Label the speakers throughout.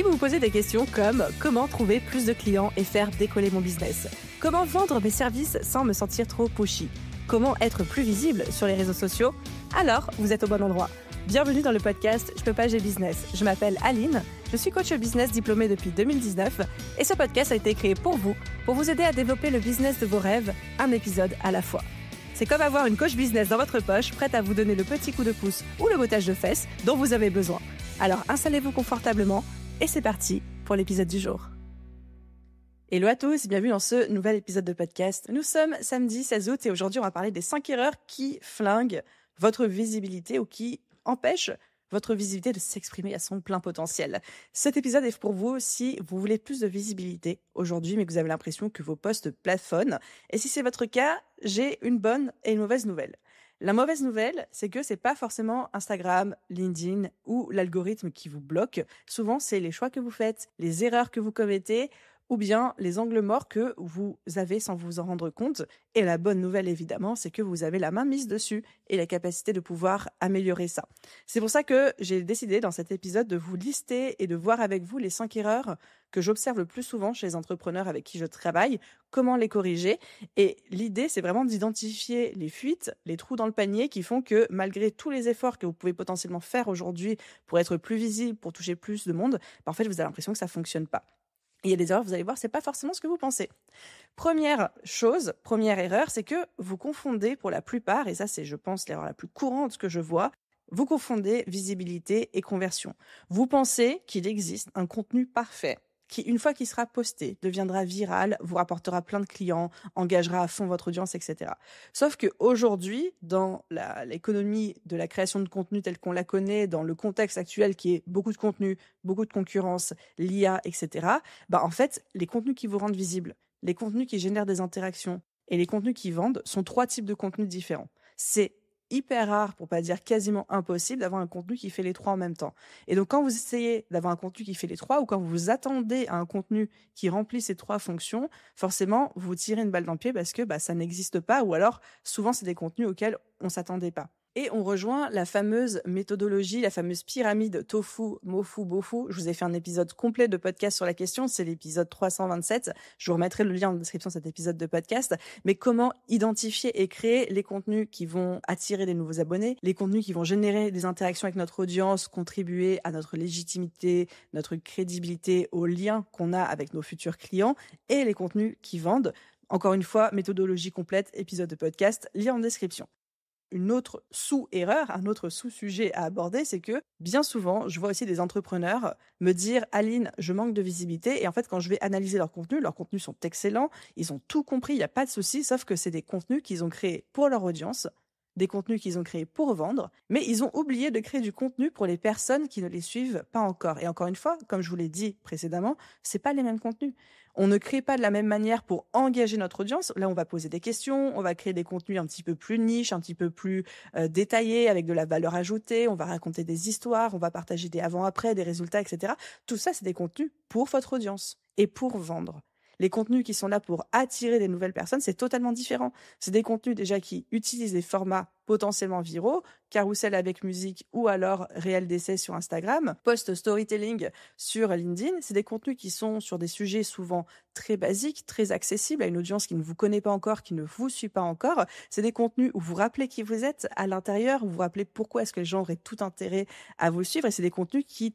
Speaker 1: vous vous posez des questions comme comment trouver plus de clients et faire décoller mon business, comment vendre mes services sans me sentir trop pushy, comment être plus visible sur les réseaux sociaux, alors vous êtes au bon endroit. Bienvenue dans le podcast Je peux pas, j'ai business. Je m'appelle Aline, je suis coach business diplômée depuis 2019 et ce podcast a été créé pour vous aider à développer le business de vos rêves, un épisode à la fois. C'est comme avoir une coach business dans votre poche, prête à vous donner le petit coup de pouce ou le bottage de fesses dont vous avez besoin. Alors installez-vous confortablement et c'est parti pour l'épisode du jour. Hello à tous, bienvenue dans ce nouvel épisode de podcast. Nous sommes samedi 16 août et aujourd'hui on va parler des 5 erreurs qui flinguent votre visibilité ou qui empêchent votre visibilité de s'exprimer à son plein potentiel. Cet épisode est pour vous si vous voulez plus de visibilité aujourd'hui mais que vous avez l'impression que vos posts plafonnent. Et si c'est votre cas, j'ai une bonne et une mauvaise nouvelle. La mauvaise nouvelle, c'est que c'est pas forcément Instagram, LinkedIn ou l'algorithme qui vous bloque. Souvent, c'est les choix que vous faites, les erreurs que vous commettez ou bien les angles morts que vous avez sans vous en rendre compte. Et la bonne nouvelle, évidemment, c'est que vous avez la main mise dessus et la capacité de pouvoir améliorer ça. C'est pour ça que j'ai décidé dans cet épisode de vous lister et de voir avec vous les 5 erreurs que j'observe le plus souvent chez les entrepreneurs avec qui je travaille, comment les corriger. Et l'idée, c'est vraiment d'identifier les fuites, les trous dans le panier qui font que malgré tous les efforts que vous pouvez potentiellement faire aujourd'hui pour être plus visible, pour toucher plus de monde, en fait, vous avez l'impression que ça fonctionne pas. Il y a des erreurs, vous allez voir, c'est pas forcément ce que vous pensez. Première erreur, c'est que vous confondez pour la plupart, et ça c'est, je pense, l'erreur la plus courante que je vois, vous confondez visibilité et conversion. Vous pensez qu'il existe un contenu parfait qui, une fois qu'il sera posté, deviendra viral, vous rapportera plein de clients, engagera à fond votre audience, etc. Sauf qu'aujourd'hui, dans l'économie de la création de contenu telle qu'on la connaît, dans le contexte actuel qui est beaucoup de contenu, beaucoup de concurrence, l'IA, etc., en fait, les contenus qui vous rendent visible, les contenus qui génèrent des interactions et les contenus qui vendent sont 3 types de contenus différents. C'est hyper rare, pour pas dire quasiment impossible, d'avoir un contenu qui fait les 3 en même temps. Et donc, quand vous essayez d'avoir un contenu qui fait les 3 ou quand vous vous attendez à un contenu qui remplit ces 3 fonctions, forcément, vous tirez une balle dans le pied parce que ça n'existe pas ou alors, souvent, c'est des contenus auxquels on s'attendait pas. Et on rejoint la fameuse méthodologie, la fameuse pyramide tofu, mofu, bofu. Je vous ai fait un épisode complet de podcast sur la question, c'est l'épisode 327. Je vous remettrai le lien en description de cet épisode de podcast. Mais comment identifier et créer les contenus qui vont attirer des nouveaux abonnés, les contenus qui vont générer des interactions avec notre audience, contribuer à notre légitimité, notre crédibilité, aux liens qu'on a avec nos futurs clients et les contenus qui vendent. Encore une fois, méthodologie complète, épisode de podcast, lien en description. Une autre sous-erreur, un autre sous-sujet à aborder, c'est que bien souvent, je vois aussi des entrepreneurs me dire « Aline, je manque de visibilité » et en fait, quand je vais analyser leurs contenus sont excellents, ils ont tout compris, il n'y a pas de souci, sauf que c'est des contenus qu'ils ont créés pour leur audience, des contenus qu'ils ont créés pour vendre, mais ils ont oublié de créer du contenu pour les personnes qui ne les suivent pas encore. Et encore une fois, comme je vous l'ai dit précédemment, c'est pas les mêmes contenus. On ne crée pas de la même manière pour engager notre audience. Là, on va poser des questions, on va créer des contenus un petit peu plus niche, un petit peu plus détaillés, avec de la valeur ajoutée, on va raconter des histoires, on va partager des avant-après, des résultats, etc. Tout ça, c'est des contenus pour votre audience et pour vendre. Les contenus qui sont là pour attirer des nouvelles personnes, c'est totalement différent. C'est des contenus déjà qui utilisent des formats potentiellement viraux, carrousel avec musique ou alors réel d'essai sur Instagram, post storytelling sur LinkedIn. C'est des contenus qui sont sur des sujets souvent très basiques, très accessibles à une audience qui ne vous connaît pas encore, qui ne vous suit pas encore. C'est des contenus où vous rappelez qui vous êtes à l'intérieur, où vous rappelez pourquoi est-ce que les gens auraient tout intérêt à vous suivre. Et c'est des contenus qui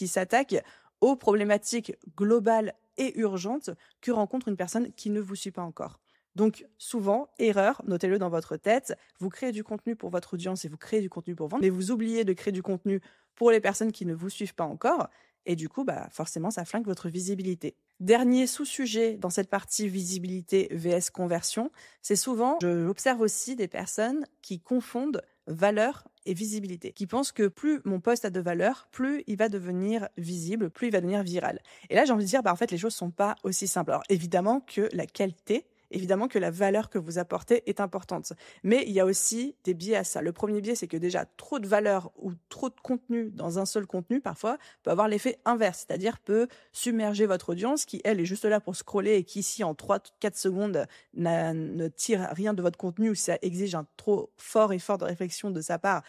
Speaker 1: s'attaquent aux problématiques globales et urgente que rencontre une personne qui ne vous suit pas encore. Donc souvent, erreur, notez-le dans votre tête, vous créez du contenu pour votre audience et vous créez du contenu pour vendre, mais vous oubliez de créer du contenu pour les personnes qui ne vous suivent pas encore, et du coup, forcément, ça flingue votre visibilité. Dernier sous-sujet dans cette partie visibilité vs conversion, c'est souvent, je observe aussi des personnes qui confondent valeur et visibilité, qui pensent que plus mon post a de valeur, plus il va devenir visible, plus il va devenir viral. Et là, j'ai envie de dire, en fait, les choses sont pas aussi simples. Alors, évidemment que la qualité, évidemment que la valeur que vous apportez est importante. Mais il y a aussi des biais à ça. Le premier biais, c'est que déjà, trop de valeur ou trop de contenu dans un seul contenu, parfois, peut avoir l'effet inverse, c'est-à-dire peut submerger votre audience qui, elle, est juste là pour scroller et qui, si en 3-4 secondes, ne tire rien de votre contenu ou si ça exige un trop fort effort de réflexion de sa part,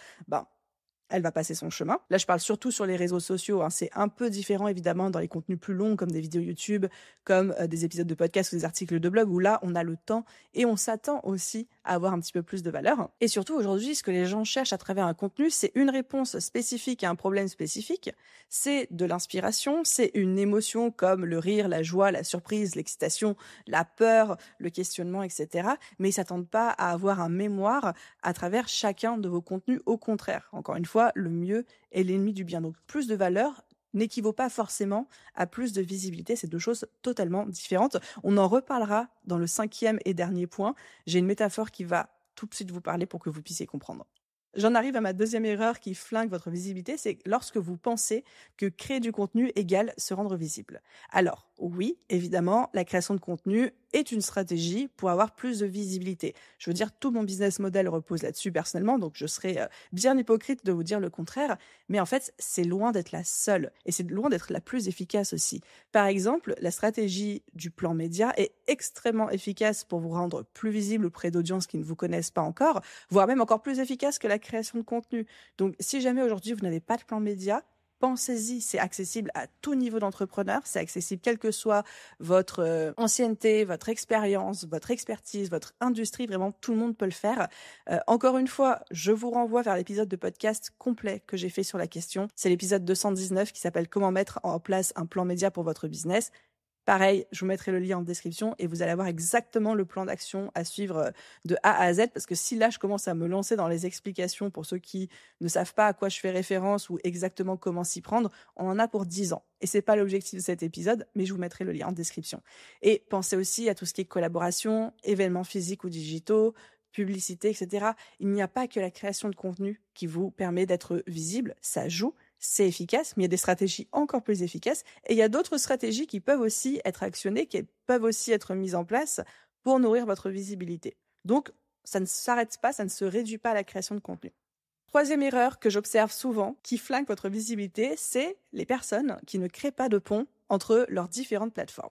Speaker 1: elle va passer son chemin. Là, je parle surtout sur les réseaux sociaux, hein. C'est un peu différent, évidemment, dans les contenus plus longs, comme des vidéos YouTube, comme des épisodes de podcast ou des articles de blog, où là, on a le temps et on s'attend aussi à avoir un petit peu plus de valeur. Et surtout, aujourd'hui, ce que les gens cherchent à travers un contenu, c'est une réponse spécifique à un problème spécifique. C'est de l'inspiration, c'est une émotion comme le rire, la joie, la surprise, l'excitation, la peur, le questionnement, etc. Mais ils s'attendent pas à avoir un mémoire à travers chacun de vos contenus. Au contraire, encore une fois, le mieux est l'ennemi du bien. Donc plus de valeur n'équivaut pas forcément à plus de visibilité. C'est deux choses totalement différentes. On en reparlera dans le 5e et dernier point. J'ai une métaphore qui va tout de suite vous parler pour que vous puissiez comprendre. J'en arrive à ma 2e erreur qui flingue votre visibilité, c'est lorsque vous pensez que créer du contenu égale se rendre visible. Alors, oui, évidemment, la création de contenu est une stratégie pour avoir plus de visibilité. Je veux dire, tout mon business model repose là-dessus personnellement, donc je serais bien hypocrite de vous dire le contraire, mais en fait, c'est loin d'être la seule, et c'est loin d'être la plus efficace aussi. Par exemple, la stratégie du plan média est extrêmement efficace pour vous rendre plus visible auprès d'audiences qui ne vous connaissent pas encore, voire même encore plus efficace que la création de contenu. Donc, si jamais aujourd'hui vous n'avez pas de plan média, pensez-y, c'est accessible à tout niveau d'entrepreneur, c'est accessible quelle que soit votre ancienneté, votre expérience, votre expertise, votre industrie, vraiment tout le monde peut le faire. Encore une fois, je vous renvoie vers l'épisode de podcast complet que j'ai fait sur la question. C'est l'épisode 219 qui s'appelle « Comment mettre en place un plan média pour votre business ». Pareil, je vous mettrai le lien en description et vous allez avoir exactement le plan d'action à suivre de A à Z, parce que si là je commence à me lancer dans les explications pour ceux qui ne savent pas à quoi je fais référence ou exactement comment s'y prendre, on en a pour 10 ans. Et c'est pas l'objectif de cet épisode, mais je vous mettrai le lien en description. Et pensez aussi à tout ce qui est collaboration, événements physiques ou digitaux, publicité, etc. Il n'y a pas que la création de contenu qui vous permet d'être visible, ça joue. C'est efficace, mais il y a des stratégies encore plus efficaces. Et il y a d'autres stratégies qui peuvent aussi être actionnées, qui peuvent aussi être mises en place pour nourrir votre visibilité. Donc, ça ne s'arrête pas, ça ne se réduit pas à la création de contenu. 3e erreur que j'observe souvent, qui flingue votre visibilité, c'est les personnes qui ne créent pas de pont entre leurs différentes plateformes.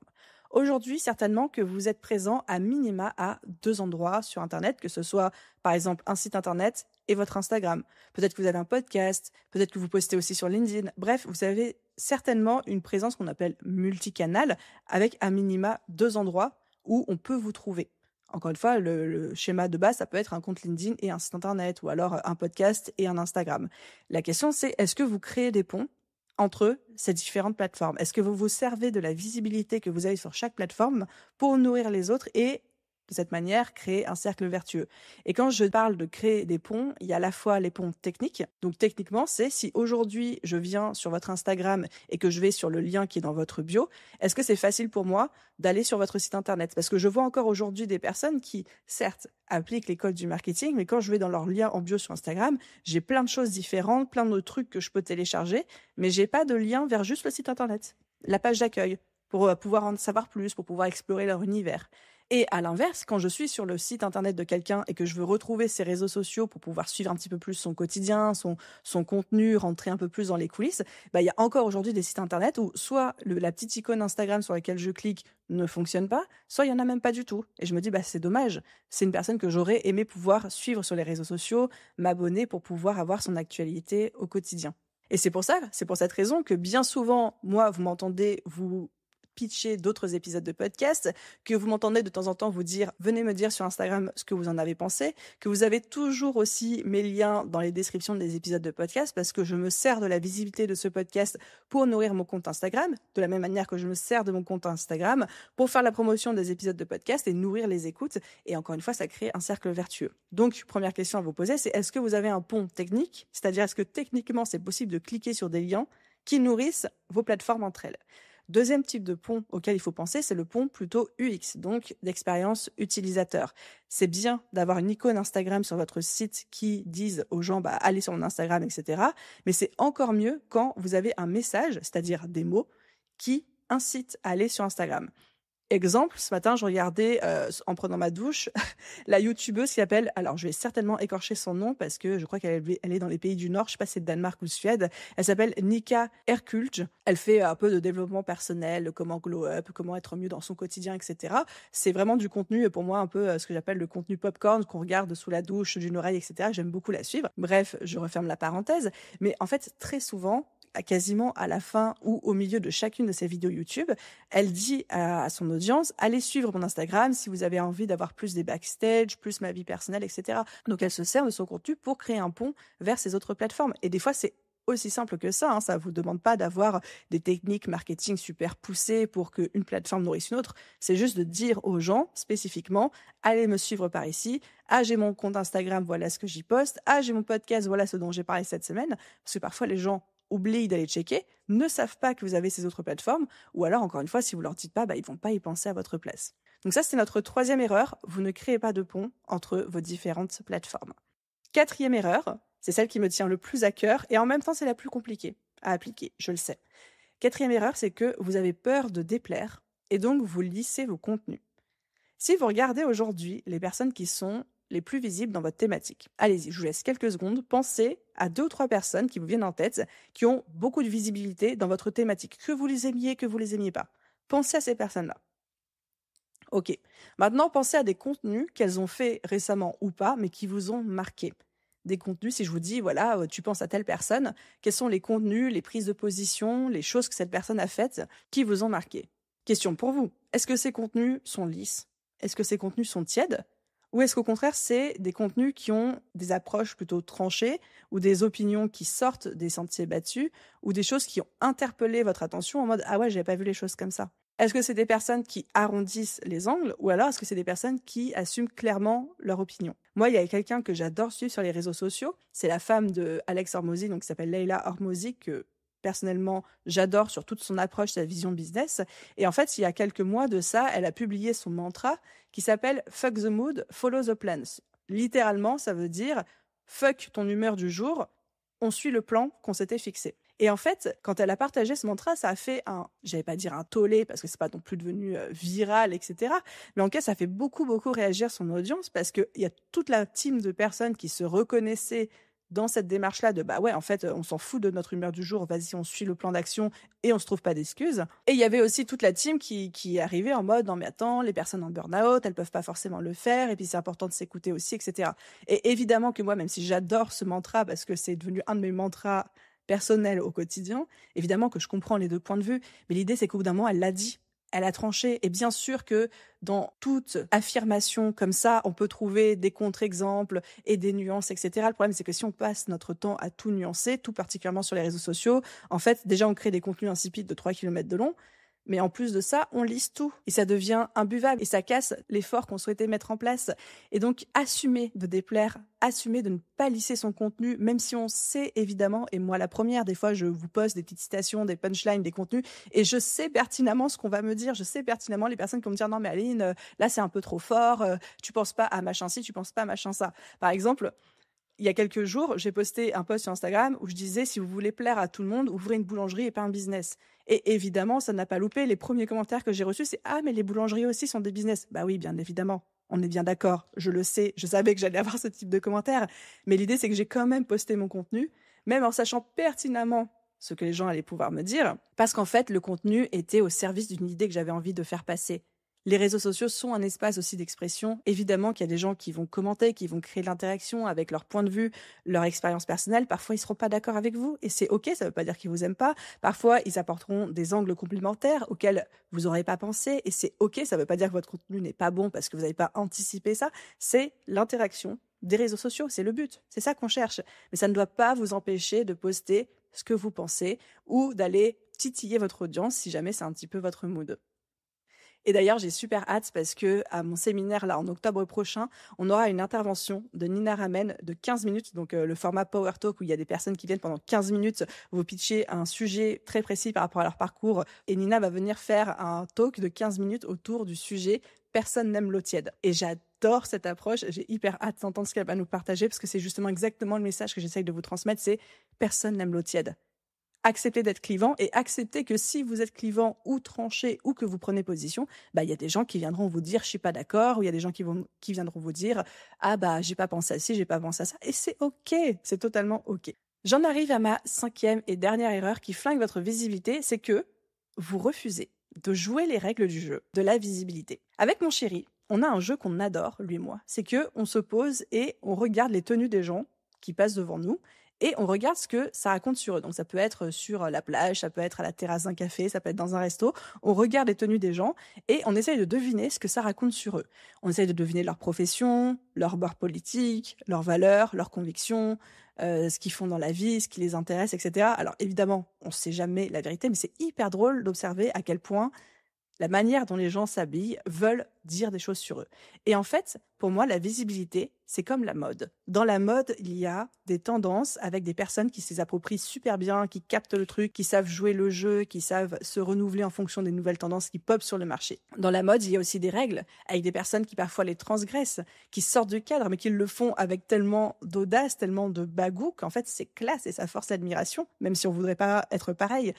Speaker 1: Aujourd'hui, certainement que vous êtes présent à minima à 2 endroits sur Internet, que ce soit par exemple un site Internet et votre Instagram. Peut-être que vous avez un podcast, peut-être que vous postez aussi sur LinkedIn. Bref, vous avez certainement une présence qu'on appelle multicanal, avec à minima 2 endroits où on peut vous trouver. Encore une fois, le schéma de base, ça peut être un compte LinkedIn et un site Internet, ou alors un podcast et un Instagram. La question, c'est est-ce que vous créez des ponts entre ces différentes plateformes? Est-ce que vous vous servez de la visibilité que vous avez sur chaque plateforme pour nourrir les autres et de cette manière créer un cercle vertueux? Et quand je parle de créer des ponts, il y a à la fois les ponts techniques. Donc techniquement, c'est si aujourd'hui je viens sur votre Instagram et que je vais sur le lien qui est dans votre bio, est-ce que c'est facile pour moi d'aller sur votre site Internet? Parce que je vois encore aujourd'hui des personnes qui, certes, appliquent les codes du marketing, mais quand je vais dans leur lien en bio sur Instagram, j'ai plein de choses différentes, plein de trucs que je peux télécharger, mais j'ai pas de lien vers juste le site Internet, la page d'accueil, pour pouvoir en savoir plus, pour pouvoir explorer leur univers. Et à l'inverse, quand je suis sur le site Internet de quelqu'un et que je veux retrouver ses réseaux sociaux pour pouvoir suivre un petit peu plus son quotidien, son contenu, rentrer un peu plus dans les coulisses, il y a encore aujourd'hui des sites Internet où soit la petite icône Instagram sur laquelle je clique ne fonctionne pas, soit il y en a même pas du tout. Et je me dis, c'est dommage. C'est une personne que j'aurais aimé pouvoir suivre sur les réseaux sociaux, m'abonner pour pouvoir avoir son actualité au quotidien. Et c'est pour cette raison que bien souvent, moi, vous m'entendez vous pitcher d'autres épisodes de podcast, que vous m'entendez de temps en temps vous dire « venez me dire sur Instagram ce que vous en avez pensé », que vous avez toujours aussi mes liens dans les descriptions des épisodes de podcast parce que je me sers de la visibilité de ce podcast pour nourrir mon compte Instagram, de la même manière que je me sers de mon compte Instagram pour faire la promotion des épisodes de podcast et nourrir les écoutes. Et encore une fois, ça crée un cercle vertueux. Donc, première question à vous poser, c'est est-ce que vous avez un pont technique? C'est-à-dire, est-ce que techniquement, c'est possible de cliquer sur des liens qui nourrissent vos plateformes entre elles? Deuxième type de pont auquel il faut penser, c'est le pont plutôt UX, donc d'expérience utilisateur. C'est bien d'avoir une icône Instagram sur votre site qui dise aux gens allez sur mon Instagram, etc. Mais c'est encore mieux quand vous avez un message, c'est-à-dire des mots, qui incitent à aller sur Instagram. Exemple, ce matin, je regardais, en prenant ma douche, la youtubeuse qui s'appelle, alors je vais certainement écorcher son nom parce que je crois elle est dans les pays du Nord, je sais pas si c'est Danemark ou Suède. Elle s'appelle Nika Erkulj. Elle fait un peu de développement personnel, comment glow up, comment être mieux dans son quotidien, et cetera. C'est vraiment du contenu, pour moi, un peu, ce que j'appelle le contenu popcorn qu'on regarde sous la douche, d'une oreille, et cetera. J'aime beaucoup la suivre. Bref, je referme la parenthèse. Mais en fait, très souvent, quasiment à la fin ou au milieu de chacune de ses vidéos YouTube, elle dit à son audience, allez suivre mon Instagram si vous avez envie d'avoir plus des backstage, plus ma vie personnelle, etc. Donc elle se sert de son contenu pour créer un pont vers ses autres plateformes. Et des fois, c'est aussi simple que ça, hein. Ça vous demande pas d'avoir des techniques marketing super poussées pour qu'une plateforme nourrisse une autre. C'est juste de dire aux gens spécifiquement, allez me suivre par ici. Ah, j'ai mon compte Instagram, voilà ce que j'y poste. Ah, j'ai mon podcast, voilà ce dont j'ai parlé cette semaine. Parce que parfois, les gens oublient d'aller checker, ne savent pas que vous avez ces autres plateformes, ou alors, encore une fois, si vous leur dites pas, ils vont pas y penser à votre place. Donc ça, c'est notre 3e erreur. Vous ne créez pas de pont entre vos différentes plateformes. 4e erreur, c'est celle qui me tient le plus à cœur, et en même temps, c'est la plus compliquée à appliquer, je le sais. 4e erreur, c'est que vous avez peur de déplaire, et donc vous lissez vos contenus. Si vous regardez aujourd'hui les personnes qui sont les plus visibles dans votre thématique. Allez-y, je vous laisse quelques secondes. Pensez à 2 ou 3 personnes qui vous viennent en tête, qui ont beaucoup de visibilité dans votre thématique, que vous les aimiez, que vous les aimiez pas. Pensez à ces personnes-là. Ok. Maintenant, pensez à des contenus qu'elles ont fait récemment ou pas, mais qui vous ont marqué. Des contenus, si je vous dis, voilà, tu penses à telle personne, quels sont les contenus, les prises de position, les choses que cette personne a faites qui vous ont marqué? Question pour vous. Est-ce que ces contenus sont lisses? Est-ce que ces contenus sont tièdes? Ou est-ce qu'au contraire, c'est des contenus qui ont des approches plutôt tranchées ou des opinions qui sortent des sentiers battus ou des choses qui ont interpellé votre attention en mode « Ah ouais, j'avais pas vu les choses comme ça ». Est-ce que c'est des personnes qui arrondissent les angles ou alors est-ce que c'est des personnes qui assument clairement leur opinion? Moi, il y a quelqu'un que j'adore suivre sur les réseaux sociaux, c'est la femme de Alex Hormozy, donc qui s'appelle Leila Hormozy, que personnellement, j'adore sur toute son approche, sa vision business. Et en fait, il y a quelques mois de ça, elle a publié son mantra qui s'appelle « Fuck the mood, follow the plans ». Littéralement, ça veut dire « fuck ton humeur du jour, on suit le plan qu'on s'était fixé ». Et en fait, quand elle a partagé ce mantra, ça a fait j'allais pas dire un tollé, parce que c'est pas non plus devenu viral, etc. Mais en tout cas, ça fait beaucoup, beaucoup réagir son audience, parce qu'il y a toute la team de personnes qui se reconnaissaient dans cette démarche-là de ouais, en fait, on s'en fout de notre humeur du jour, vas-y, on suit le plan d'action et on se trouve pas d'excuses. Et il y avait aussi toute la team qui arrivait en mode non mais attends, les personnes en burn-out, elles peuvent pas forcément le faire et puis c'est important de s'écouter aussi, etc. Et évidemment que moi, même si j'adore ce mantra parce que c'est devenu un de mes mantras personnels au quotidien, évidemment que je comprends les 2 points de vue, mais l'idée c'est qu'au bout d'un moment, elle l'a dit. Elle a tranché. Et bien sûr que dans toute affirmation comme ça, on peut trouver des contre-exemples et des nuances, etc. Le problème, c'est que si on passe notre temps à tout nuancer, tout particulièrement sur les réseaux sociaux, en fait, déjà, on crée des contenus insipides de 3 km de long. Mais en plus de ça, on lisse tout et ça devient imbuvable et ça casse l'effort qu'on souhaitait mettre en place. Et donc, assumer de déplaire, assumer de ne pas lisser son contenu, même si on sait évidemment, et moi la première, des fois je vous poste des petites citations, des punchlines, des contenus, et je sais pertinemment ce qu'on va me dire, je sais pertinemment les personnes qui vont me dire non mais Aline, là c'est un peu trop fort, tu penses pas à machin ci, tu penses pas à machin ça. Par exemple, il y a quelques jours, j'ai posté un post sur Instagram où je disais si vous voulez plaire à tout le monde, ouvrez une boulangerie et pas un business. Et évidemment, ça n'a pas loupé. Les premiers commentaires que j'ai reçus, c'est ah mais les boulangeries aussi sont des business. Bah oui, bien évidemment. On est bien d'accord. Je le sais. Je savais que j'allais avoir ce type de commentaires. Mais l'idée, c'est que j'ai quand même posté mon contenu, même en sachant pertinemment ce que les gens allaient pouvoir me dire, parce qu'en fait, le contenu était au service d'une idée que j'avais envie de faire passer. Les réseaux sociaux sont un espace aussi d'expression. Évidemment qu'il y a des gens qui vont commenter, qui vont créer de l'interaction avec leur point de vue, leur expérience personnelle. Parfois, ils seront pas d'accord avec vous et c'est OK, ça veut pas dire qu'ils vous aiment pas. Parfois, ils apporteront des angles complémentaires auxquels vous aurez pas pensé et c'est OK, ça veut pas dire que votre contenu n'est pas bon parce que vous n'avez pas anticipé ça. C'est l'interaction des réseaux sociaux, c'est le but. C'est ça qu'on cherche. Mais ça ne doit pas vous empêcher de poster ce que vous pensez ou d'aller titiller votre audience si jamais c'est un petit peu votre mood. Et d'ailleurs, j'ai super hâte parce que à mon séminaire, là, en octobre prochain, on aura une intervention de Nina Ramen de 15 minutes, donc le format Power Talk où il y a des personnes qui viennent pendant 15 minutes vous pitcher un sujet très précis par rapport à leur parcours. Et Nina va venir faire un talk de 15 minutes autour du sujet « Personne n'aime l'eau tiède ». Et j'adore cette approche, j'ai hyper hâte d'entendre ce qu'elle va nous partager parce que c'est justement exactement le message que j'essaye de vous transmettre, c'est « Personne n'aime l'eau tiède ». Acceptez d'être clivant et acceptez que si vous êtes clivant ou tranché ou que vous prenez position, il y a des gens qui viendront vous dire: «Je suis pas d'accord», ou il y a des gens qui viendront vous dire: «Ah j'ai pas pensé à ci, j'ai pas pensé à ça», et c'est OK, c'est totalement OK. J'en arrive à ma 5e et dernière erreur qui flingue votre visibilité, c'est que vous refusez de jouer les règles du jeu, de la visibilité. Avec mon chéri, on a un jeu qu'on adore, lui et moi, c'est que on se pose et on regarde les tenues des gens qui passent devant nous et on regarde ce que ça raconte sur eux. Donc ça peut être sur la plage, ça peut être à la terrasse d'un café, ça peut être dans un resto. On regarde les tenues des gens et on essaye de deviner ce que ça raconte sur eux. On essaye de deviner leur profession, leur bord politique, leurs valeurs, leurs convictions, ce qu'ils font dans la vie, ce qui les intéresse, etc. Alors évidemment, on ne sait jamais la vérité, mais c'est hyper drôle d'observer à quel point la manière dont les gens s'habillent veulent dire des choses sur eux. Et en fait, pour moi, la visibilité, c'est comme la mode. Dans la mode, il y a des tendances avec des personnes qui se les approprient super bien, qui captent le truc, qui savent jouer le jeu, qui savent se renouveler en fonction des nouvelles tendances qui popent sur le marché. Dans la mode, il y a aussi des règles, avec des personnes qui parfois les transgressent, qui sortent du cadre, mais qui le font avec tellement d'audace, tellement de bagou, qu'en fait, c'est classe et ça force l'admiration, même si on voudrait pas être pareil.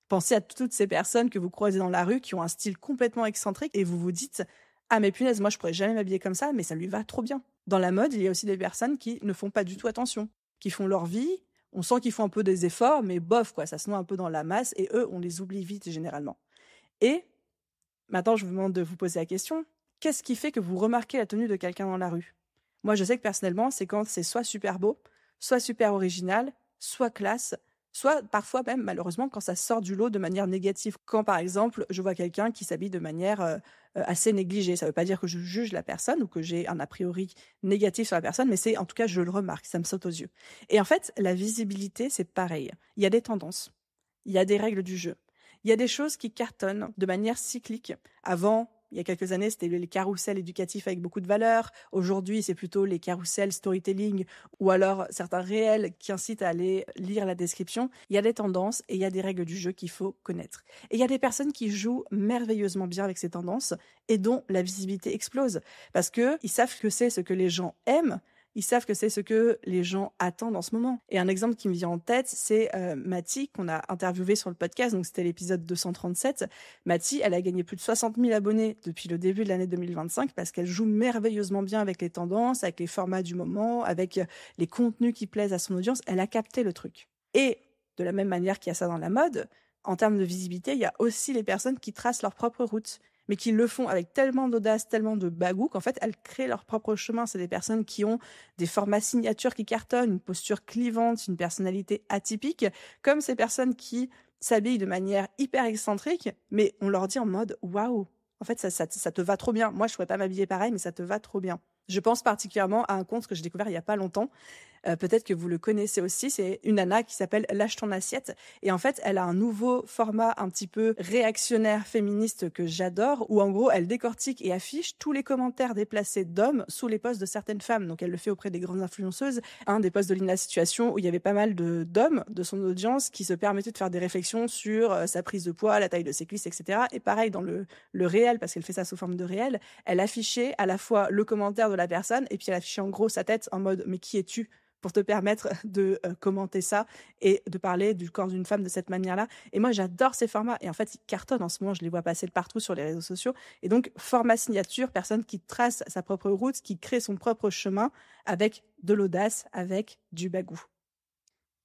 Speaker 1: Pensez à toutes ces personnes que vous croisez dans la rue qui ont un style complètement excentrique et vous vous dites: «Ah mais punaise, moi je pourrais jamais m'habiller comme ça, mais ça lui va trop bien». Dans la mode, il y a aussi des personnes qui ne font pas du tout attention, qui font leur vie, on sent qu'ils font un peu des efforts, mais bof quoi, ça se noie un peu dans la masse et eux, on les oublie vite généralement. Et maintenant, je vous demande de vous poser la question, qu'est-ce qui fait que vous remarquez la tenue de quelqu'un dans la rue? Moi, je sais que personnellement, c'est quand c'est soit super beau, soit super original, soit classe, soit parfois même, malheureusement, quand ça sort du lot de manière négative. Quand, par exemple, je vois quelqu'un qui s'habille de manière assez négligée. Ça ne veut pas dire que je juge la personne ou que j'ai un a priori négatif sur la personne, mais c'est en tout cas, je le remarque, ça me saute aux yeux. Et en fait, la visibilité, c'est pareil. Il y a des tendances, il y a des règles du jeu. Il y a des choses qui cartonnent de manière cyclique. Avant, il y a quelques années, c'était les carousels éducatifs avec beaucoup de valeur. Aujourd'hui, c'est plutôt les carousels storytelling ou alors certains réels qui incitent à aller lire la description. Il y a des tendances et il y a des règles du jeu qu'il faut connaître. Et il y a des personnes qui jouent merveilleusement bien avec ces tendances et dont la visibilité explose parce que ils savent que c'est ce que les gens aiment. Ils savent que c'est ce que les gens attendent en ce moment. Et un exemple qui me vient en tête, c'est Mathie, qu'on a interviewé sur le podcast, donc c'était l'épisode 237. Mathie, elle a gagné plus de 60 000 abonnés depuis le début de l'année 2025 parce qu'elle joue merveilleusement bien avec les tendances, avec les formats du moment, avec les contenus qui plaisent à son audience. Elle a capté le truc. Et de la même manière qu'il y a ça dans la mode, en termes de visibilité, il y a aussi les personnes qui tracent leur propre route, mais qui le font avec tellement d'audace, tellement de bagou qu'en fait, elles créent leur propre chemin. C'est des personnes qui ont des formats signatures qui cartonnent, une posture clivante, une personnalité atypique, comme ces personnes qui s'habillent de manière hyper excentrique, mais on leur dit en mode « waouh ». En fait, ça te va trop bien. Moi, je ne pourrais pas m'habiller pareil, mais ça te va trop bien. Je pense particulièrement à un compte que j'ai découvert il y a pas longtemps. Peut-être que vous le connaissez aussi. C'est une nana qui s'appelle Lâche ton assiette. Et en fait, elle a un nouveau format un petit peu réactionnaire féministe que j'adore, où en gros, elle décortique et affiche tous les commentaires déplacés d'hommes sous les posts de certaines femmes. Donc, elle le fait auprès des grandes influenceuses. Un des posts de Lina Situation où il y avait pas mal d'hommes de son audience qui se permettaient de faire des réflexions sur sa prise de poids, la taille de ses cuisses, etc. Et pareil, dans le réel, parce qu'elle fait ça sous forme de réel, elle affichait à la fois le commentaire de la personne et puis elle affichait en gros sa tête en mode « mais qui es-tu ?» pour te permettre de commenter ça et de parler du corps d'une femme de cette manière-là. Et moi, j'adore ces formats. Et en fait, ils cartonnent en ce moment. Je les vois passer de partout sur les réseaux sociaux. Et donc, format signature, personne qui trace sa propre route, qui crée son propre chemin avec de l'audace, avec du bagou.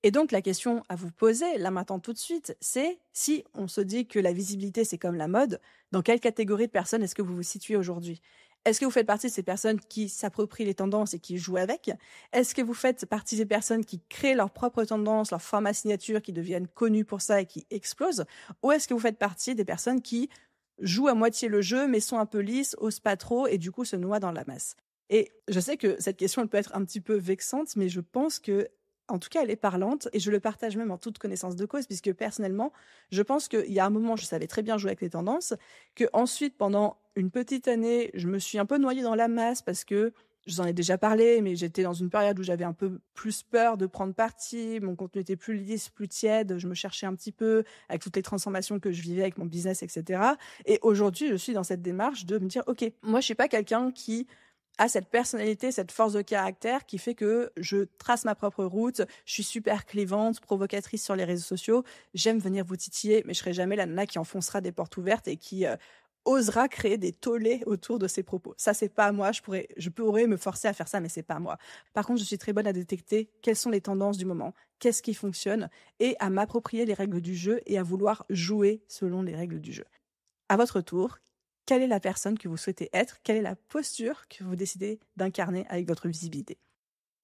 Speaker 1: Et donc, la question à vous poser, là maintenant tout de suite, c'est si on se dit que la visibilité, c'est comme la mode, dans quelle catégorie de personnes est-ce que vous vous situez aujourd'hui ? Est-ce que vous faites partie de ces personnes qui s'approprient les tendances et qui jouent avec ? Est-ce que vous faites partie des personnes qui créent leurs propres tendances, leurs formats signature, qui deviennent connus pour ça et qui explosent ? Ou est-ce que vous faites partie des personnes qui jouent à moitié le jeu, mais sont un peu lisses, osent pas trop et du coup se noient dans la masse ? Et je sais que cette question, elle peut être un petit peu vexante, mais je pense que en tout cas, elle est parlante et je le partage même en toute connaissance de cause puisque personnellement, je pense qu'il y a un moment, je savais très bien jouer avec les tendances, que ensuite, pendant une petite année, je me suis un peu noyée dans la masse parce que je vous en ai déjà parlé, mais j'étais dans une période où j'avais un peu plus peur de prendre parti, mon contenu était plus lisse, plus tiède, je me cherchais un petit peu avec toutes les transformations que je vivais avec mon business, etc. Et aujourd'hui, je suis dans cette démarche de me dire, ok, moi, je suis pas quelqu'un qui a cette personnalité, cette force de caractère qui fait que je trace ma propre route, je suis super clivante, provocatrice sur les réseaux sociaux, j'aime venir vous titiller, mais je serai jamais la nana qui enfoncera des portes ouvertes et qui osera créer des tollés autour de ses propos. Ça, c'est pas moi, je pourrais me forcer à faire ça, mais c'est pas moi. Par contre, je suis très bonne à détecter quelles sont les tendances du moment, qu'est-ce qui fonctionne, et à m'approprier les règles du jeu et à vouloir jouer selon les règles du jeu. À votre tour, quelle est la personne que vous souhaitez être? Quelle est la posture que vous décidez d'incarner avec votre visibilité?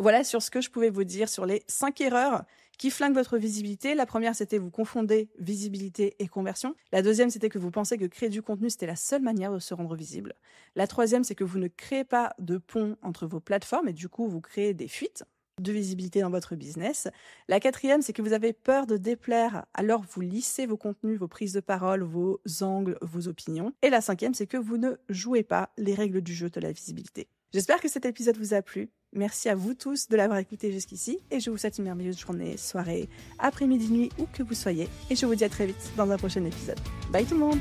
Speaker 1: Voilà sur ce que je pouvais vous dire sur les 5 erreurs qui flinguent votre visibilité. La première, c'était vous confondez visibilité et conversion. La deuxième, c'était que vous pensez que créer du contenu, c'était la seule manière de se rendre visible. La troisième, c'est que vous ne créez pas de pont entre vos plateformes et du coup, vous créez des fuites de visibilité dans votre business. La quatrième, c'est que vous avez peur de déplaire, alors vous lissez vos contenus, vos prises de parole, vos angles, vos opinions. Et la cinquième, c'est que vous ne jouez pas les règles du jeu de la visibilité. J'espère que cet épisode vous a plu. Merci à vous tous de l'avoir écouté jusqu'ici et je vous souhaite une merveilleuse journée, soirée, après-midi, nuit, où que vous soyez. Et je vous dis à très vite dans un prochain épisode. Bye tout le monde!